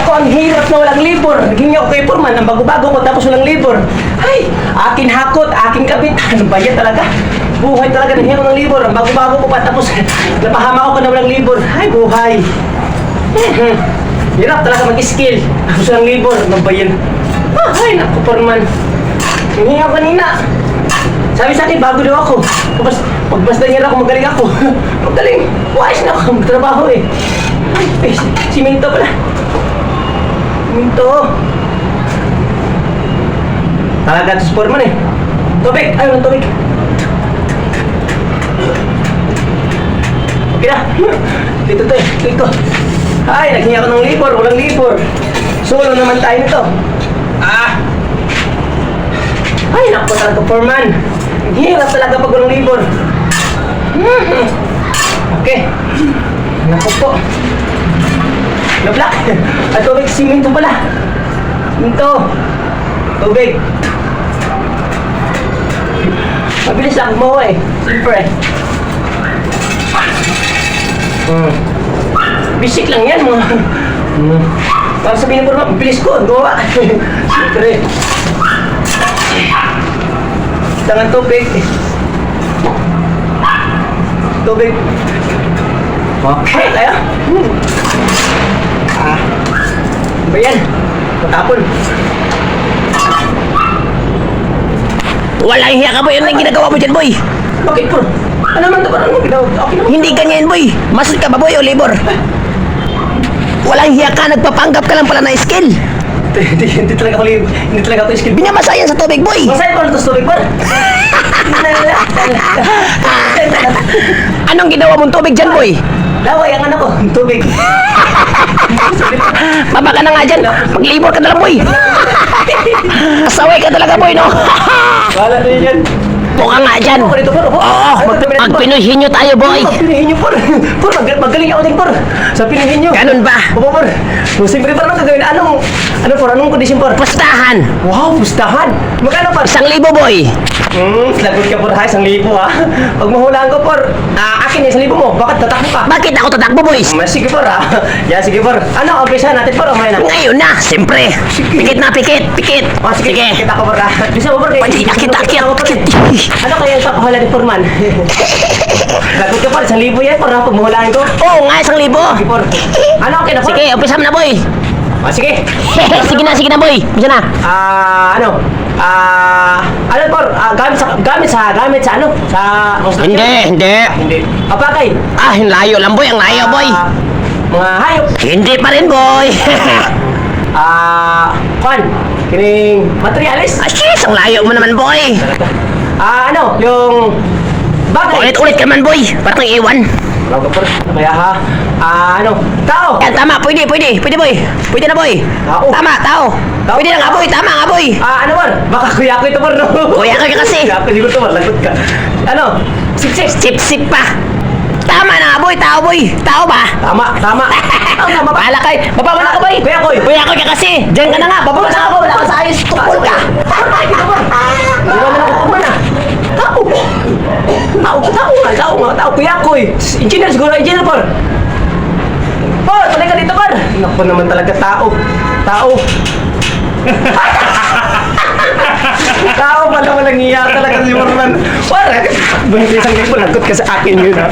Ako ang hirap na walang libur. Naging ako kay Foreman, ang bago-bago ko tapos walang libur. Ay, akin hakot, aking kabit. Ano ba yan talaga? Buhay talaga ng hirap ng libur. Ang bago-bago ko pa tapos napahama ko na walang libur. Ay, buhay. Hirap talaga mag-skill. Tapos walang libur. Ano ba yan? Ay, naku, Foreman. Hindi ako kanina. Sabi sa akin, bago daw ako. Tapos, pagbasta niya ako, magaling ako. Magaling. Wais na ako magtrabaho eh. Ay, simento pala. Simento. Talaga ito si Foreman eh. Tubig! Ayaw ng tubig. Okay na. Dito to eh. Dito. Ay, naghingi ako ng libor. Walang libor. Solo naman tayo nito. Ay, naku talaga, Foreman. Hirap talaga pag walang libor. Okay. Naku po. Nablak. At tubig, simento pala. Simento. Tubig. Mabilis lang gumawa eh. Siyempre. Bisik lang yan mga. Para sabihin mo naman, bilis ko. Gawa. Siyempre. Tangan tubig. Tubig. Okay, tayo. Ba yan? Matapon. Walang hiya ka boy, ano yung ginagawa mo dyan boy? Bakit po? Ano naman ito? Parang ginawa? Okay naman. Hindi ganyan boy, masad ka ba boy o labor? Walang hiya ka, nagpapanggap ka lang pala na skill. Hindi talaga ako skill. Binabasa yan sa tubig boy. Masaya ko lang ito tubig po. Anong ginawa mong tubig dyan boy? Laway ang anak ko, tubig. Baba ka na nga dyan, maglibor ka na lang boy. Asaway ka talaga boy no? Wala na yan. Buka nga dyan. Ako dito po. Oo, magpinuhin nyo tayo boy. Pinihin nyo po. Por, magaling ako din por. Sa pinihin nyo. Ganun ba? Opo por. Siyempre por, anong gagawin? Anong kondisyon por? Pustahan. Wow, pustahan. Magkano por? 1,000 boy. Lagot ka por ha, 1,000 ha. Pag mahulaan ko por, akin yung 1,000 mo. Bakit tatakbo ka? Bakit ako tatakbo boys? Sige por ha. Yan, sige por. Ano, umpisa natin por, umay na. Ngayon na, siyempre. Pikit na, pikit. Sige. Kita ko por ha. Bisa mo por. Pwede, akit. Ano kaya yung papahala ni Foreman? Lagot ka por, 1,000 yan por ha, pag mahulaan ko. Oo nga, 1,000. Sige por. Ano, okay na por? Sige, umpisa mo na boy. Sige. Sige na boy. Umpisa na. Ano por? Gamit sa ano? Sa Hindi. Apakay? Ang layo lang boy, ang layo boy. Mga hayop. Hindi pa rin boy. Kwan? Kining materialis? Shit, ang layo mo naman boy. Ano? Yung bagay? Ulit ka man boy, parang iwan. Wala ka por. Kaya ha? Ano? Tao! Yan, tama, pwede boy. Pwede na boy. Tao. Tama, tao. Pwede na nga boy, tama nga boy. Ano por? Baka kuya ko ito por, no? Kuya ka kasi. Kuya ko, di ko ito por. Lagot ka. Ano? Sip. Sip pa. Tama na nga boy, tao boy. Tao ba? Tama. Tama ba? Bahala kayo. Baba mo na ako boy. Kuya ko ka kasi. Diyan ka na nga. Baba mo na ako. Wala ka sa ayos. Tukol ka. Di ba na ako na? Tao. Kuya ko eh. Engineer siguro, engineer por. Por, tuloy ka dito por. Naku naman talaga, tao. Tao pala walang iya talaga si Foreman. Por, isang libo, lagot ka sa akin yun ha.